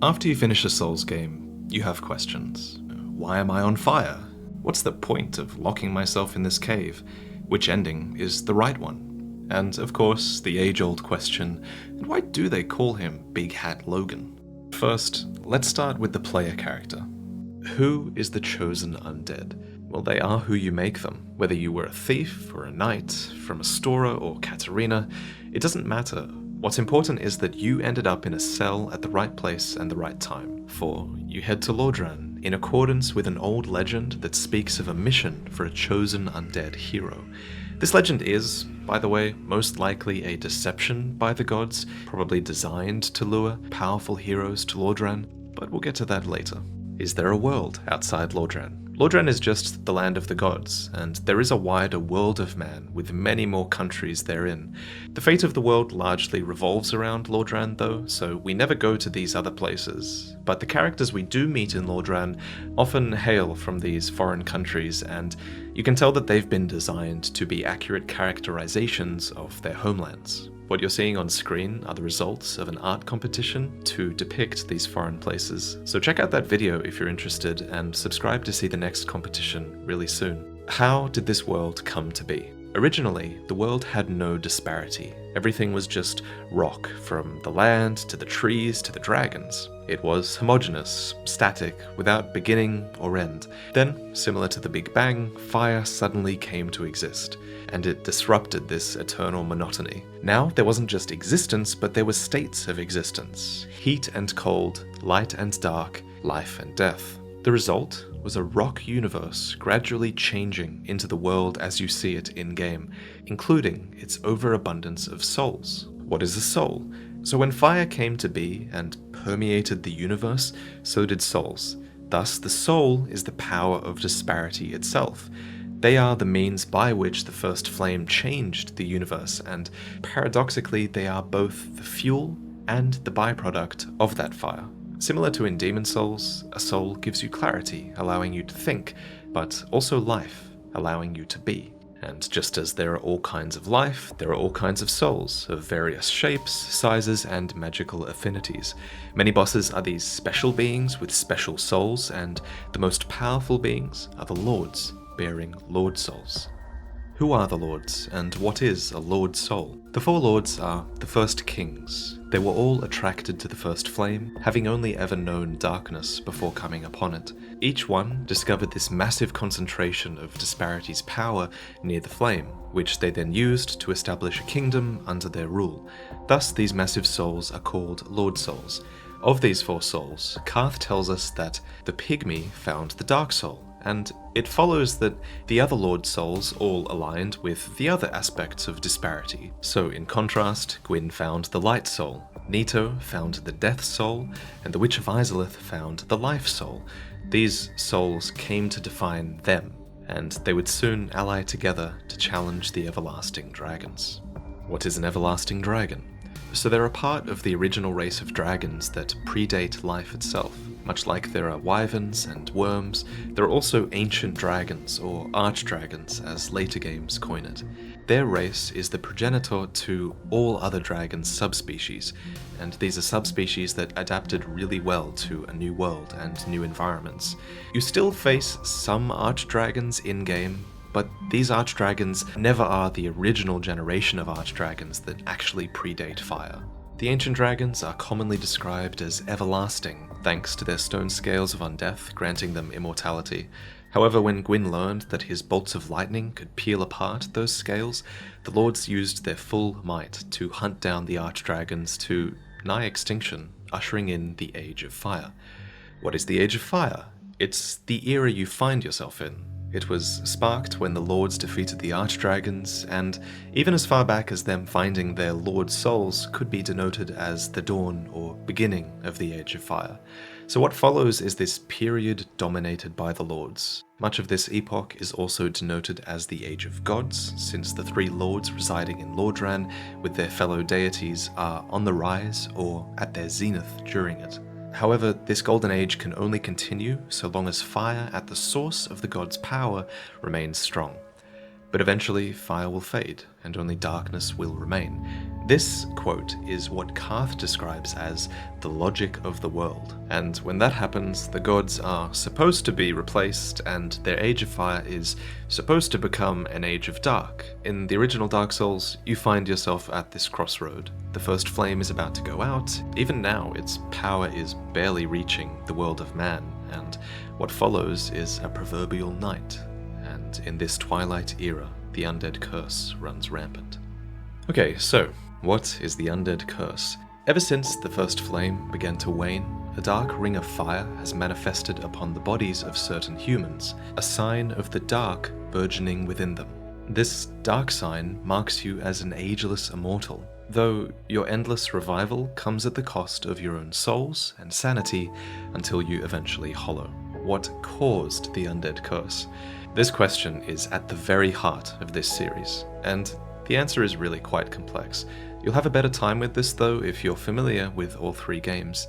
After you finish a Souls game, you have questions. Why am I on fire? What's the point of locking myself in this cave? Which ending is the right one? And of course, the age-old question, why do they call him Big Hat Logan? First, let's start with the player character. Who is the chosen undead? Well, they are who you make them. Whether you were a thief or a knight, from Astora or Katarina, it doesn't matter. What's important is that you ended up in a cell at the right place and the right time. For you head to Lordran in accordance with an old legend that speaks of a mission for a chosen undead hero. This legend is, by the way, most likely a deception by the gods, probably designed to lure powerful heroes to Lordran, but we'll get to that later. Is there a world outside Lordran? Lordran is just the land of the gods, and there is a wider world of man with many more countries therein. The fate of the world largely revolves around Lordran though, so we never go to these other places. But the characters we do meet in Lordran often hail from these foreign countries, and you can tell that they've been designed to be accurate characterizations of their homelands. What you're seeing on screen are the results of an art competition to depict these foreign places. So check out that video if you're interested, and subscribe to see the next competition really soon. How did this world come to be? Originally, the world had no disparity. Everything was just rock, from the land to the trees to the dragons. It was homogeneous, static, without beginning or end. Then, similar to the Big Bang, fire suddenly came to exist, and it disrupted this eternal monotony. Now, there wasn't just existence, but there were states of existence. Heat and cold, light and dark, life and death. The result was a rock universe gradually changing into the world as you see it in-game, including its overabundance of souls. What is a soul? So when fire came to be and permeated the universe, so did souls. Thus, the soul is the power of disparity itself. They are the means by which the first flame changed the universe, and paradoxically, they are both the fuel and the byproduct of that fire. Similar to in Demon Souls, a soul gives you clarity, allowing you to think, but also life, allowing you to be. And just as there are all kinds of life, there are all kinds of souls, of various shapes, sizes, and magical affinities. Many bosses are these special beings with special souls, and the most powerful beings are the lords, bearing Lord Souls. Who are the lords, and what is a Lord Soul? The four lords are the first kings. They were all attracted to the first flame, having only ever known darkness before coming upon it. Each one discovered this massive concentration of Disparity's power near the flame, which they then used to establish a kingdom under their rule. Thus, these massive souls are called Lord Souls. Of these four souls, Karth tells us that the pygmy found the Dark Soul, and it follows that the other Lord Souls all aligned with the other aspects of disparity. So in contrast, Gwyn found the Light Soul, Nito found the Death Soul, and the Witch of Izalith found the Life Soul. These souls came to define them, and they would soon ally together to challenge the everlasting dragons. What is an everlasting dragon? So they're a part of the original race of dragons that predate life itself. Much like there are wyverns and worms, there are also ancient dragons, or archdragons as later games coin it. Their race is the progenitor to all other dragon subspecies, and these are subspecies that adapted really well to a new world and new environments. You still face some archdragons in-game, but these archdragons never are the original generation of archdragons that actually predate fire. The ancient dragons are commonly described as everlasting, thanks to their stone scales of undeath granting them immortality. However, when Gwyn learned that his bolts of lightning could peel apart those scales, the lords used their full might to hunt down the archdragons to nigh extinction, ushering in the Age of Fire. What is the Age of Fire? It's the era you find yourself in. It was sparked when the lords defeated the archdragons, and even as far back as them finding their lord souls could be denoted as the dawn or beginning of the Age of Fire. So what follows is this period dominated by the lords. Much of this epoch is also denoted as the Age of Gods, since the three lords residing in Lordran with their fellow deities are on the rise or at their zenith during it. However, this golden age can only continue so long as fire at the source of the god's power remains strong. But eventually, fire will fade, and only darkness will remain. This quote is what Karth describes as the logic of the world, and when that happens, the gods are supposed to be replaced, and their Age of Fire is supposed to become an Age of Dark. In the original Dark Souls, you find yourself at this crossroad. The first flame is about to go out. Even now, its power is barely reaching the world of man, and what follows is a proverbial night. And in this twilight era, the undead curse runs rampant. Okay, so what is the undead curse? Ever since the first flame began to wane, a dark ring of fire has manifested upon the bodies of certain humans, a sign of the dark burgeoning within them. This dark sign marks you as an ageless immortal, though your endless revival comes at the cost of your own souls and sanity until you eventually hollow. What caused the undead curse? This question is at the very heart of this series, and the answer is really quite complex. You'll have a better time with this though if you're familiar with all three games.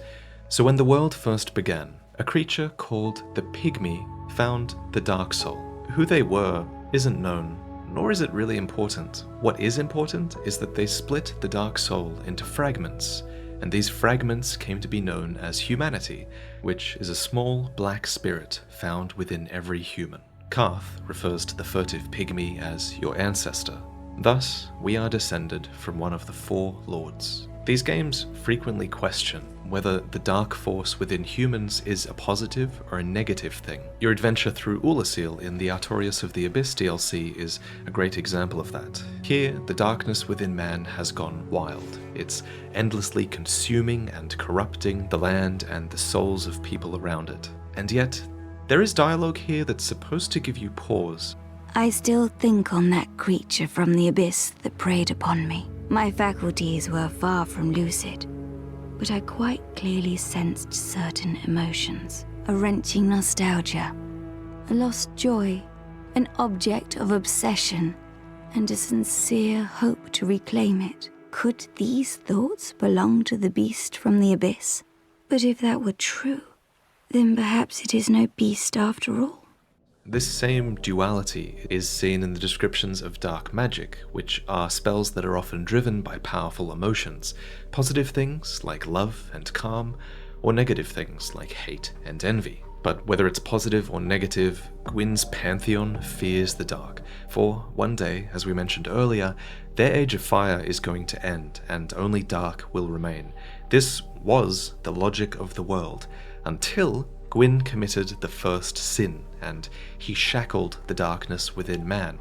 So when the world first began, a creature called the Pygmy found the Dark Soul. Who they were isn't known, nor is it really important. What is important is that they split the Dark Soul into fragments, and these fragments came to be known as humanity, which is a small black spirit found within every human. Karth refers to the furtive Pygmy as your ancestor. Thus, we are descended from one of the four lords. These games frequently question whether the dark force within humans is a positive or a negative thing. Your adventure through Ulasil in the Artorias of the Abyss DLC is a great example of that. Here, the darkness within man has gone wild. It's endlessly consuming and corrupting the land and the souls of people around it. And yet, there is dialogue here that's supposed to give you pause. I still think on that creature from the abyss that preyed upon me. My faculties were far from lucid, but I quite clearly sensed certain emotions. A wrenching nostalgia, a lost joy, an object of obsession, and a sincere hope to reclaim it. Could these thoughts belong to the beast from the abyss? But if that were true, then perhaps it is no beast after all. This same duality is seen in the descriptions of dark magic, which are spells that are often driven by powerful emotions, positive things like love and calm, or negative things like hate and envy. But whether it's positive or negative, Gwyn's pantheon fears the dark, for one day, as we mentioned earlier, their Age of Fire is going to end, and only dark will remain. This was the logic of the world, until Gwyn committed the first sin, and he shackled the darkness within man.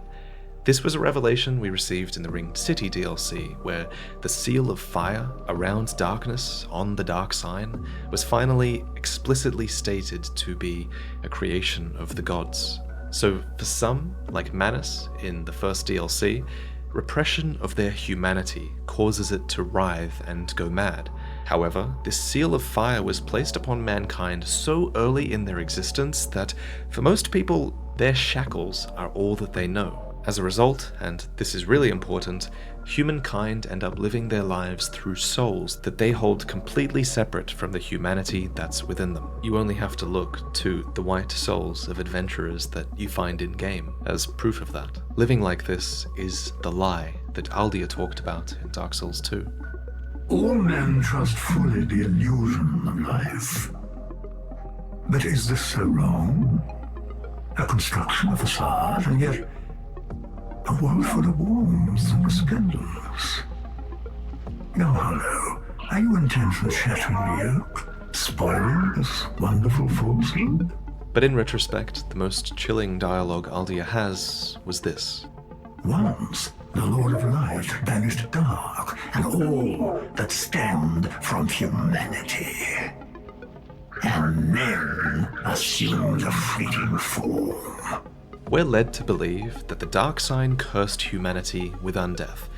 This was a revelation we received in the Ringed City DLC, where the seal of fire around darkness on the dark sign was finally explicitly stated to be a creation of the gods. So for some, like Manus in the first DLC, repression of their humanity causes it to writhe and go mad. However, this seal of fire was placed upon mankind so early in their existence that, for most people, their shackles are all that they know. As a result, and this is really important, humankind end up living their lives through souls that they hold completely separate from the humanity that's within them. You only have to look to the white souls of adventurers that you find in-game as proof of that. Living like this is the lie that Aldia talked about in Dark Souls 2. All men trust fully the illusion of life. But is this so wrong? A construction, a facade, and yet a world full of warmth and resplendence. Young Hollow, are you intent on shattering the yoke, spoiling this wonderful falsehood? But in retrospect, the most chilling dialogue Aldia has was this. Once, the Lord of Light banished dark and all that stemmed from humanity. And men assumed a fleeting form. We're led to believe that the dark sign cursed humanity with undeath,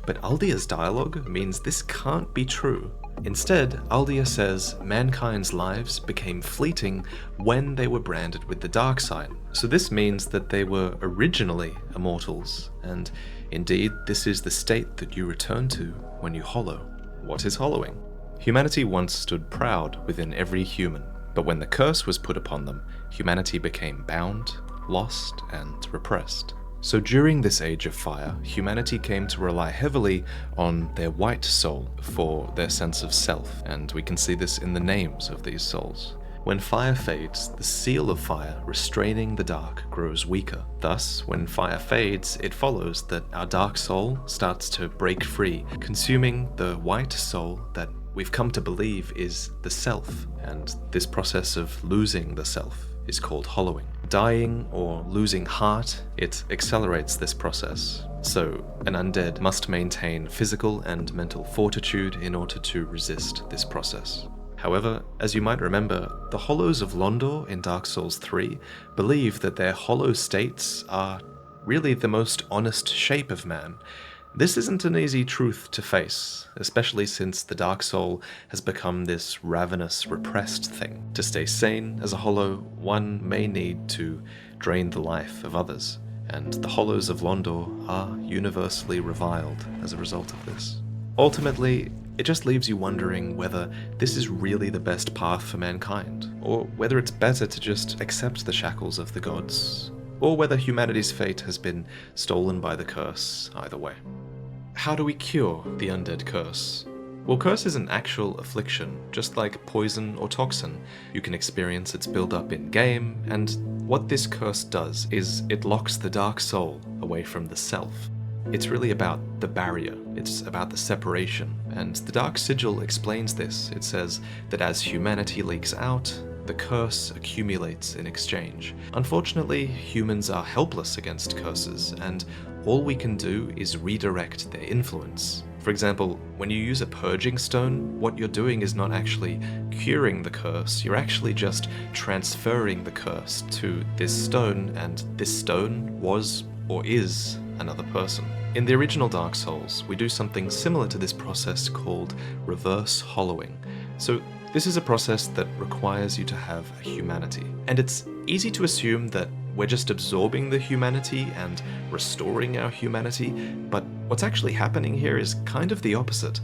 but Aldia's dialogue means this can't be true. Instead, Aldia says mankind's lives became fleeting when they were branded with the dark sign. So this means that they were originally immortals, and indeed this is the state that you return to when you hollow. What is hollowing? Humanity once stood proud within every human, but when the curse was put upon them, humanity became bound, lost, and repressed. So during this age of fire, humanity came to rely heavily on their white soul for their sense of self, and we can see this in the names of these souls. When fire fades, the seal of fire restraining the dark grows weaker. Thus, when fire fades, it follows that our dark soul starts to break free, consuming the white soul that we've come to believe is the self, and this process of losing the self is called hollowing. Dying or losing heart, it accelerates this process. So, an undead must maintain physical and mental fortitude in order to resist this process. However, as you might remember, the Hollows of Londor in Dark Souls 3 believe that their hollow states are really the most honest shape of man. This isn't an easy truth to face, especially since the Dark Soul has become this ravenous, repressed thing. To stay sane as a Hollow, one may need to drain the life of others, and the Hollows of Londor are universally reviled as a result of this. Ultimately, it just leaves you wondering whether this is really the best path for mankind, or whether it's better to just accept the shackles of the gods, or whether humanity's fate has been stolen by the curse, either way. How do we cure the undead curse? Well, curse is an actual affliction, just like poison or toxin. You can experience its build-up in-game, and what this curse does is it locks the dark soul away from the self. It's really about the barrier, it's about the separation, and the Dark Sigil explains this. It says that as humanity leaks out, the curse accumulates in exchange. Unfortunately, humans are helpless against curses, and all we can do is redirect their influence. For example, when you use a purging stone, what you're doing is not actually curing the curse, you're actually just transferring the curse to this stone, and this stone was or is another person. In the original Dark Souls, we do something similar to this process called reverse hollowing. So this is a process that requires you to have a humanity. And it's easy to assume that we're just absorbing the humanity and restoring our humanity, but what's actually happening here is kind of the opposite.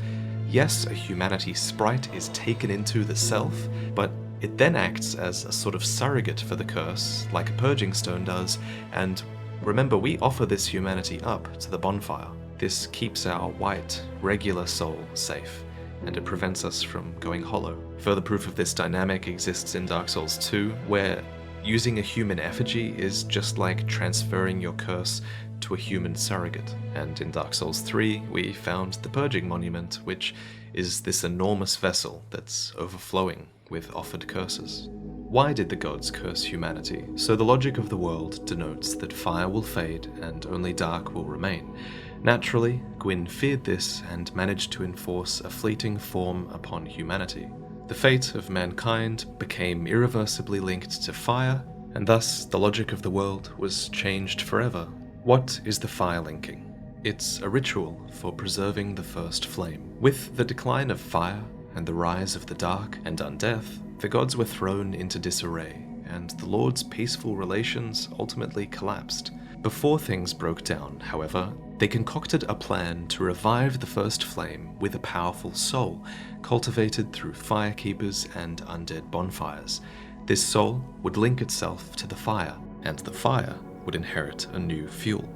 Yes, a humanity sprite is taken into the self, but it then acts as a sort of surrogate for the curse, like a purging stone does, and remember, we offer this humanity up to the bonfire. This keeps our white, regular soul safe, and it prevents us from going hollow. Further proof of this dynamic exists in Dark Souls 2, where using a human effigy is just like transferring your curse to a human surrogate. And in Dark Souls 3, we found the Purging Monument, which is this enormous vessel that's overflowing with offered curses. Why did the gods curse humanity? So the logic of the world denotes that fire will fade and only dark will remain. Naturally, Gwyn feared this and managed to enforce a fleeting form upon humanity. The fate of mankind became irreversibly linked to fire, and thus the logic of the world was changed forever. What is the Firelinking? It's a ritual for preserving the first flame. With the decline of fire and the rise of the dark and undeath, the gods were thrown into disarray, and the Lord's peaceful relations ultimately collapsed. Before things broke down, however, they concocted a plan to revive the first flame with a powerful soul, cultivated through firekeepers and undead bonfires. This soul would link itself to the fire, and the fire would inherit a new fuel.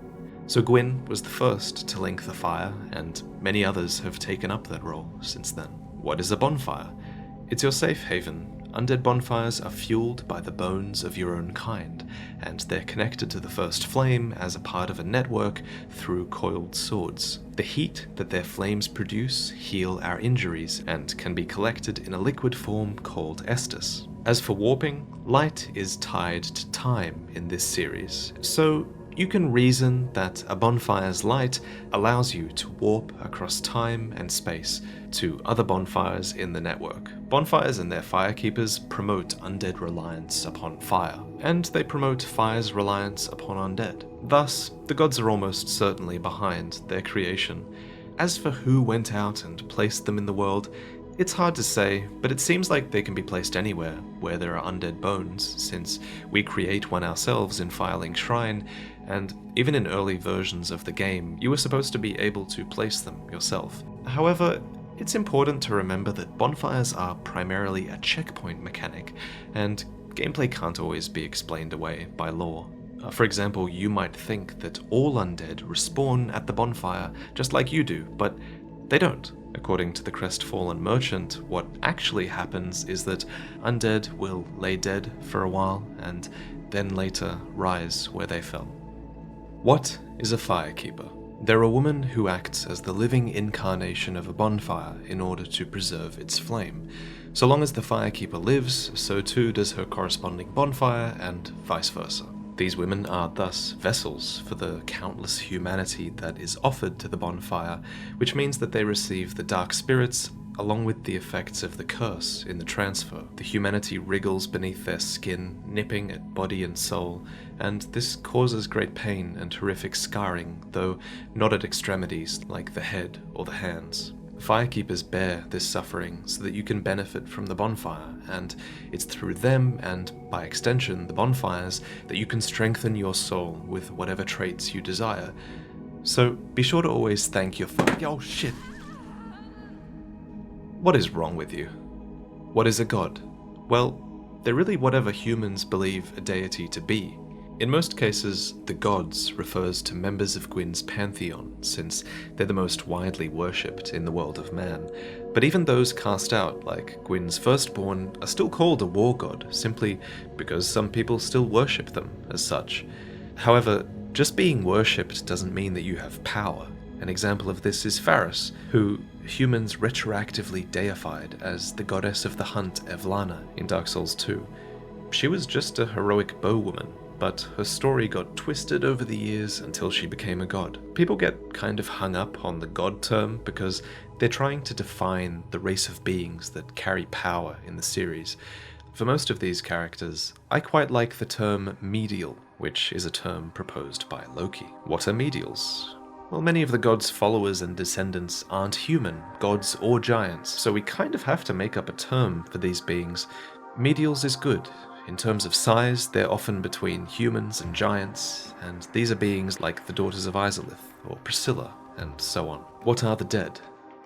So Gwyn was the first to link the fire, and many others have taken up that role since then. What is a bonfire? It's your safe haven. Undead bonfires are fueled by the bones of your own kind, and they're connected to the first flame as a part of a network through coiled swords. The heat that their flames produce heal our injuries and can be collected in a liquid form called Estus. As for warping, light is tied to time in this series, so you can reason that a bonfire's light allows you to warp across time and space to other bonfires in the network. Bonfires and their firekeepers promote undead reliance upon fire, and they promote fire's reliance upon undead. Thus, the gods are almost certainly behind their creation. As for who went out and placed them in the world, it's hard to say, but it seems like they can be placed anywhere where there are undead bones, since we create one ourselves in Firelink's Shrine, and even in early versions of the game, you were supposed to be able to place them yourself. However, it's important to remember that bonfires are primarily a checkpoint mechanic, and gameplay can't always be explained away by lore. For example, you might think that all undead respawn at the bonfire just like you do, but they don't. According to the Crestfallen Merchant, what actually happens is that undead will lay dead for a while and then later rise where they fell. What is a Firekeeper? They're a woman who acts as the living incarnation of a bonfire in order to preserve its flame. So long as the Firekeeper lives, so too does her corresponding bonfire, and vice versa. These women are thus vessels for the countless humanity that is offered to the bonfire, which means that they receive the dark spirits along with the effects of the curse in the transfer. The humanity wriggles beneath their skin, nipping at body and soul, and this causes great pain and horrific scarring, though not at extremities like the head or the hands. Firekeepers bear this suffering so that you can benefit from the bonfire, and it's through them, and by extension the bonfires, that you can strengthen your soul with whatever traits you desire. So be sure to always thank your Oh shit! What is wrong with you? What is a god? Well, they're really whatever humans believe a deity to be. In most cases, the gods refers to members of Gwyn's pantheon, since they're the most widely worshipped in the world of man. But even those cast out, like Gwyn's firstborn, are still called a war god, simply because some people still worship them as such. However, just being worshipped doesn't mean that you have power. An example of this is Faris, who humans retroactively deified as the goddess of the hunt Evlana in Dark Souls 2. She was just a heroic bowwoman, but her story got twisted over the years until she became a god. People get kind of hung up on the god term because they're trying to define the race of beings that carry power in the series. For most of these characters, I quite like the term medial, which is a term proposed by Loki. What are medials? Well, many of the gods' followers and descendants aren't human, gods or giants, so we kind of have to make up a term for these beings. Medials is good. In terms of size, they're often between humans and giants, and these are beings like the daughters of Izalith, or Priscilla, and so on. What are the dead?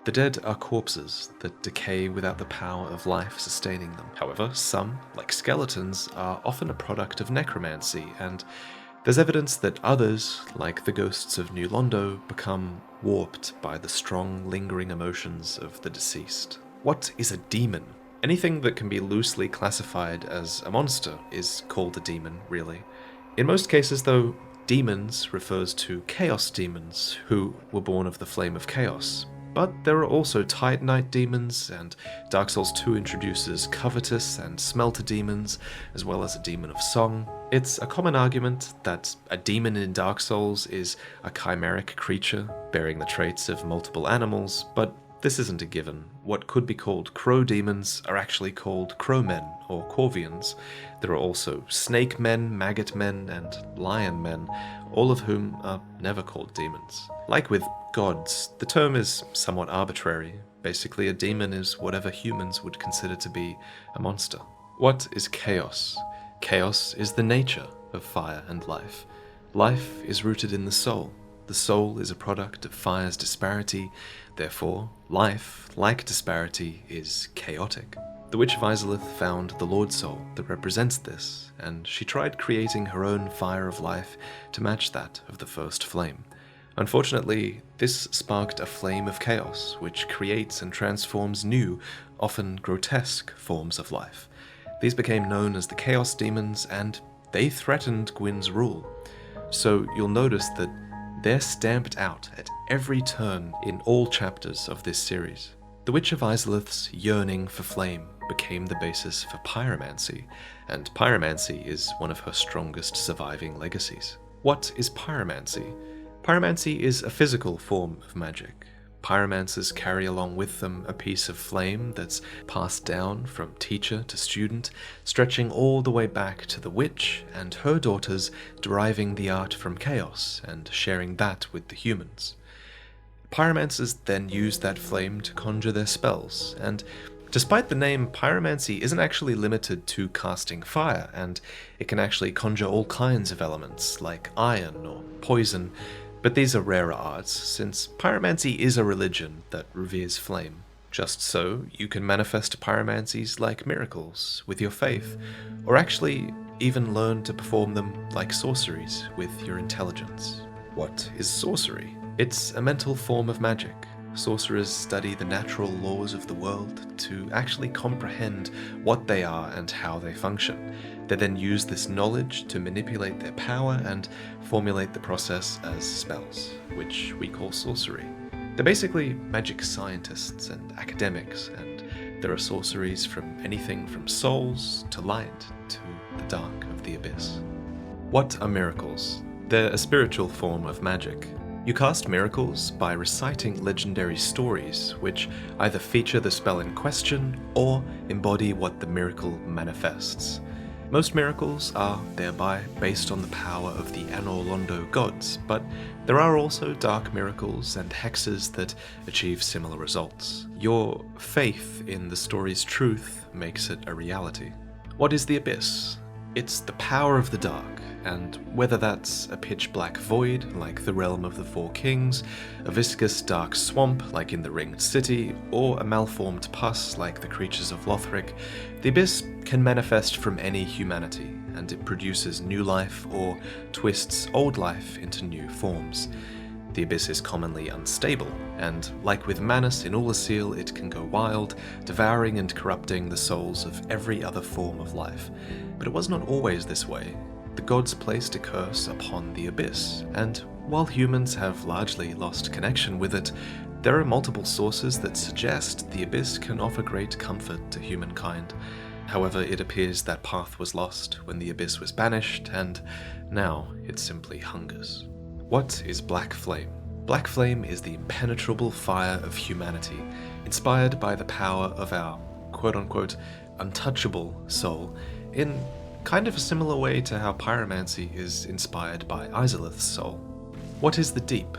The dead are corpses that decay without the power of life sustaining them. However, some, like skeletons, are often a product of necromancy, and there's evidence that others, like the ghosts of New Londo, become warped by the strong, lingering emotions of the deceased. What is a demon? Anything that can be loosely classified as a monster is called a demon, really. In most cases, though, demons refers to chaos demons who were born of the flame of chaos. But there are also Titanite demons, and Dark Souls 2 introduces covetous and smelter demons, as well as a demon of song. It's a common argument that a demon in Dark Souls is a chimeric creature bearing the traits of multiple animals, but this isn't a given. What could be called crow demons are actually called crowmen, or corvians. There are also snake men, maggot men, and lion men, all of whom are never called demons. Like with gods, the term is somewhat arbitrary. Basically, a demon is whatever humans would consider to be a monster. What is chaos? Chaos is the nature of fire and life. Life is rooted in the soul. The soul is a product of fire's disparity, therefore, life, like disparity, is chaotic. The Witch of Izalith found the Lord Soul that represents this, and she tried creating her own fire of life to match that of the first flame. Unfortunately, this sparked a flame of chaos, which creates and transforms new, often grotesque forms of life. These became known as the Chaos Demons, and they threatened Gwyn's rule. So you'll notice that they're stamped out at every turn in all chapters of this series. The Witch of Izalith's yearning for flame became the basis for pyromancy, and pyromancy is one of her strongest surviving legacies. What is pyromancy? Pyromancy is a physical form of magic. Pyromancers carry along with them a piece of flame that's passed down from teacher to student, stretching all the way back to the witch and her daughters, deriving the art from chaos and sharing that with the humans. Pyromancers then use that flame to conjure their spells, and despite the name, pyromancy isn't actually limited to casting fire, and it can actually conjure all kinds of elements like iron or poison. But these are rarer arts, since pyromancy is a religion that reveres flame. Just so, you can manifest pyromancies like miracles with your faith, or actually even learn to perform them like sorceries with your intelligence. What is sorcery? It's a mental form of magic. Sorcerers study the natural laws of the world to actually comprehend what they are and how they function. They then use this knowledge to manipulate their power and formulate the process as spells, which we call sorcery. They're basically magic scientists and academics, and there are sorceries from anything from souls to light to the dark of the abyss. What are miracles? They're a spiritual form of magic. You cast miracles by reciting legendary stories, which either feature the spell in question or embody what the miracle manifests. Most miracles are thereby based on the power of the Anor Londo gods, but there are also dark miracles and hexes that achieve similar results. Your faith in the story's truth makes it a reality. What is the Abyss? It's the power of the dark, and whether that's a pitch-black void, like the Realm of the Four Kings, a viscous dark swamp, like in the Ringed City, or a malformed pus, like the creatures of Lothric, the Abyss can manifest from any humanity, and it produces new life or twists old life into new forms. The Abyss is commonly unstable, and like with Manus in Ulasil, it can go wild, devouring and corrupting the souls of every other form of life. But it was not always this way. The gods placed a curse upon the Abyss, and while humans have largely lost connection with it, there are multiple sources that suggest the Abyss can offer great comfort to humankind. However, it appears that path was lost when the Abyss was banished, and now it simply hungers. What is Black Flame? Black Flame is the impenetrable fire of humanity, inspired by the power of our quote-unquote untouchable soul, in kind of a similar way to how Pyromancy is inspired by Izalith's soul. What is the Deep?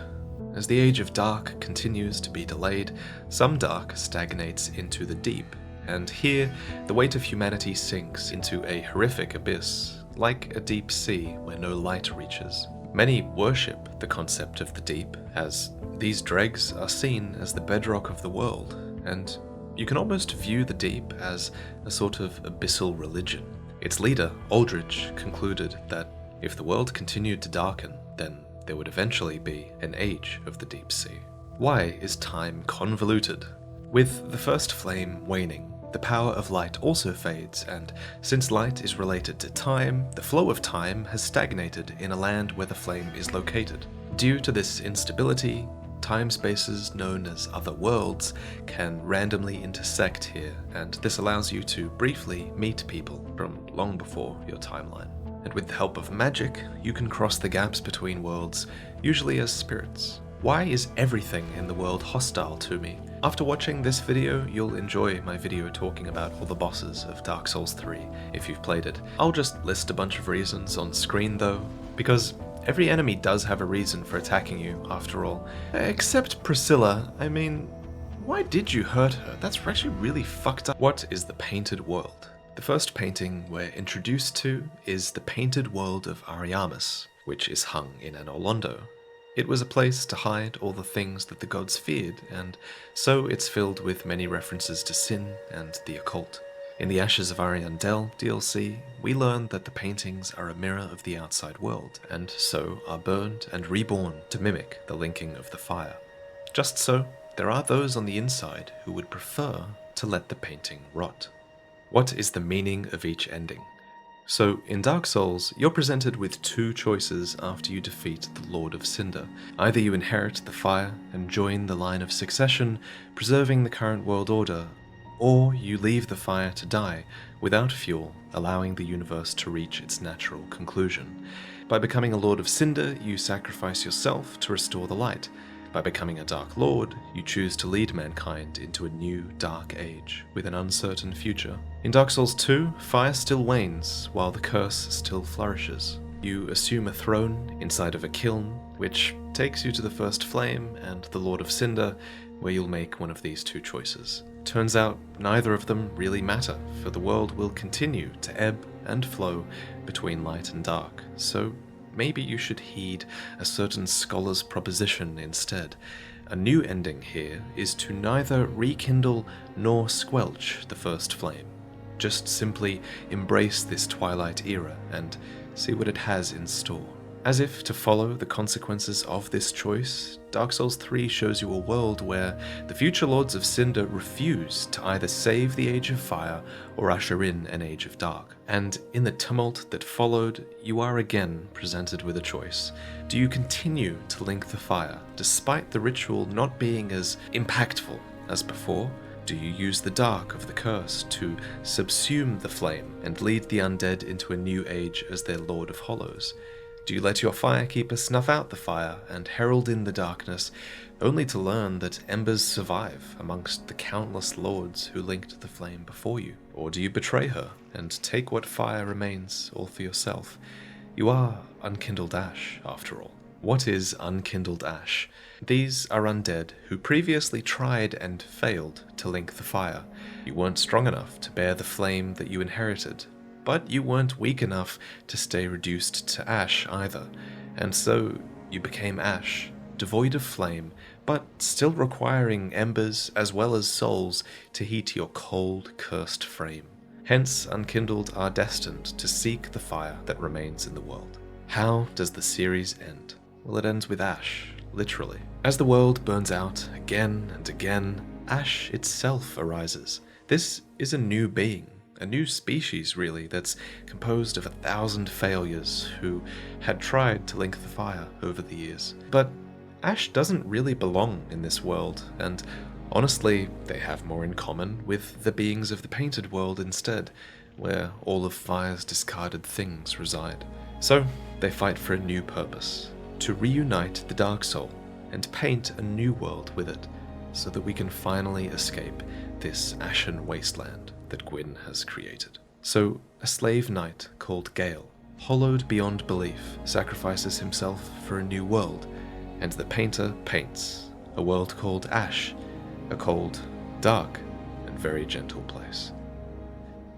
As the Age of Dark continues to be delayed, some dark stagnates into the deep, and here the weight of humanity sinks into a horrific abyss, like a deep sea where no light reaches. Many worship the concept of the deep, as these dregs are seen as the bedrock of the world, and you can almost view the deep as a sort of abyssal religion. Its leader, Aldrich, concluded that if the world continued to darken, then there would eventually be an age of the deep sea. Why is time convoluted? With the first flame waning, the power of light also fades, and since light is related to time, the flow of time has stagnated in a land where the flame is located. Due to this instability, time spaces known as other worlds can randomly intersect here, and this allows you to briefly meet people from long before your timeline. And with the help of magic, you can cross the gaps between worlds, usually as spirits. Why is everything in the world hostile to me? After watching this video, you'll enjoy my video talking about all the bosses of Dark Souls 3 if you've played it. I'll just list a bunch of reasons on screen though, because every enemy does have a reason for attacking you, after all. Except Priscilla. I mean, why did you hurt her? That's actually really fucked up. What is the Painted World? The first painting we're introduced to is the Painted World of Ariamis, which is hung in Anor Londo. It was a place to hide all the things that the gods feared, and so it's filled with many references to sin and the occult. In the Ashes of Ariandel DLC, we learn that the paintings are a mirror of the outside world, and so are burned and reborn to mimic the linking of the fire. Just so, there are those on the inside who would prefer to let the painting rot. What is the meaning of each ending? So, in Dark Souls, you're presented with two choices after you defeat the Lord of Cinder. Either you inherit the fire and join the line of succession, preserving the current world order, or you leave the fire to die without fuel, allowing the universe to reach its natural conclusion. By becoming a Lord of Cinder, you sacrifice yourself to restore the light. By becoming a Dark Lord, you choose to lead mankind into a new dark age with an uncertain future. In Dark Souls 2, fire still wanes while the curse still flourishes. You assume a throne inside of a kiln, which takes you to the first flame and the Lord of Cinder, where you'll make one of these two choices. Turns out neither of them really matter, for the world will continue to ebb and flow between light and dark, so maybe you should heed a certain scholar's proposition instead. A new ending here is to neither rekindle nor squelch the first flame. just simply embrace this Twilight era and see what it has in store. As if to follow the consequences of this choice, Dark Souls 3 shows you a world where the future Lords of Cinder refuse to either save the Age of Fire or usher in an Age of Dark. And in the tumult that followed, you are again presented with a choice. Do you continue to link the fire, despite the ritual not being as impactful as before? Do you use the dark of the curse to subsume the flame and lead the undead into a new age as their Lord of Hollows? Do you let your Firekeeper snuff out the fire and herald in the darkness, only to learn that embers survive amongst the countless lords who linked the flame before you? Or do you betray her and take what fire remains all for yourself? You are unkindled ash, after all. What is unkindled ash? These are undead who previously tried and failed to link the fire. You weren't strong enough to bear the flame that you inherited, but you weren't weak enough to stay reduced to ash either, and so you became ash, devoid of flame, but still requiring embers as well as souls to heat your cold, cursed frame. Hence, unkindled are destined to seek the fire that remains in the world. How does the series end? Well, it ends with ash, literally. As the world burns out again and again, ash itself arises. This is a new being. A new species, really, that's composed of 1,000 failures who had tried to link the fire over the years. But ash doesn't really belong in this world, and honestly, they have more in common with the beings of the painted world instead, where all of fire's discarded things reside. So, they fight for a new purpose, to reunite the Dark Soul and paint a new world with it, so that we can finally escape this ashen wasteland that Gwyn has created. So, a slave knight called Gale, hollowed beyond belief, sacrifices himself for a new world, and the painter paints a world called Ash, a cold, dark, and very gentle place.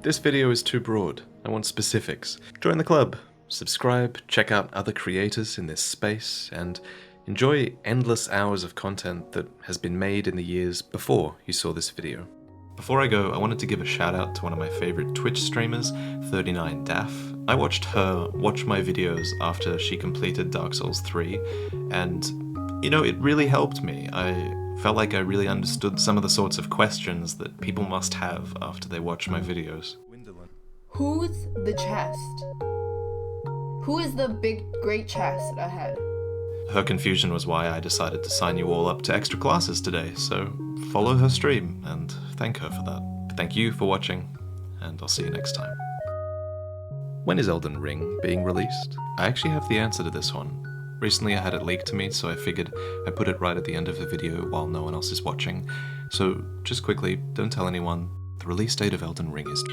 This video is too broad. I want specifics. Join the club, subscribe, check out other creators in this space, and enjoy endless hours of content that has been made in the years before you saw this video. Before I go, I wanted to give a shout out to one of my favorite Twitch streamers, 39Daff. I watched her watch my videos after she completed Dark Souls 3, and, you know, it really helped me. I felt like I really understood some of the sorts of questions that people must have after they watch my videos. Who's the chest? Who is the big, great chest ahead? Her confusion was why I decided to sign you all up to extra classes today, so follow her stream and thank her for that. Thank you for watching, and I'll see you next time. When is Elden Ring being released? I actually have the answer to this one. Recently I had it leaked to me, so I figured I'd put it right at the end of the video while no one else is watching. So just quickly, don't tell anyone, the release date of Elden Ring is